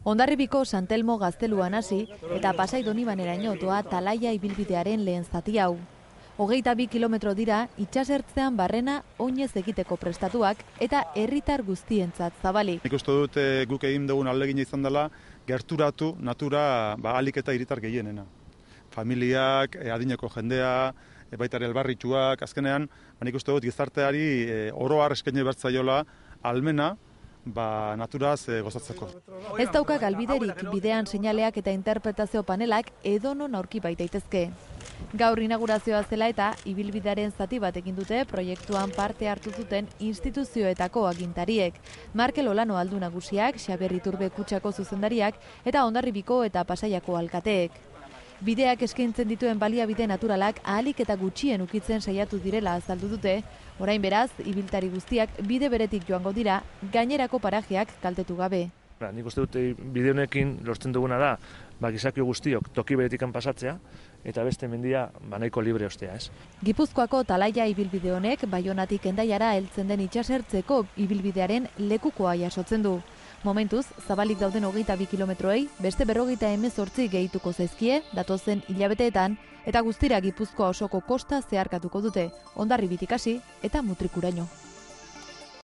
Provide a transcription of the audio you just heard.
Hondarribiko Santelmo gazteluan hasi eta Pasai Donibaneraino doa Talaia ibilbidearen lehen zati hau. 22 kilometro dira itsasertzean barrena oinez egiteko prestatuak eta herritar guztientzat zabalik. Nik uste dut guk egin dugun ahalegina izan dela gerturatu natura ahalik eta hiritar gehienena. Familiak, adineko jendea, baita ere elbarritxuak, azkenean, nik uste dut gizarteari oro har eskaini behar zaiola almena naturaz gozatzeko. Ez dauka galbiderik bidean seinaleak eta interpretazio panelak edonon aurki baitaitezke. Gaur inaugurazioa zela eta ibilbidearen zati bat egin dute proiektuan parte hartu zuten instituzioetako agintariek. Markel Olano aldu nagusiak, Xabier Iturbe kutxako zuzendariak eta Hondarribiko eta Pasaiako alkateek. Bideak eskaintzen dituen baliabide naturalak ahalik eta gutxien ukitzen saiatu direla azaldu dute, orain beraz, ibiltari guztiak bide beretik joango dira, gainerako parajeak kaltetu gabe. Nik uste dut bide honekin lortzen duguna da, gizaki guztiok toki beretikan pasatzea, eta beste mendia nahiko libre ostea, ez? Gipuzkoako Talaia ibilbide honek Baionatik Hendaiara heltzen den itsasertzeko ibilbidearen lekukoa jasotzen du. Momentuz, zabalik dauden 22 kilometroei, beste 58 gehituko zaizkie, datozen hilabeteetan, eta guztira Gipuzkoa osoko kosta zeharkatuko dute, Hondarribitik hasi eta Mutrikuraino.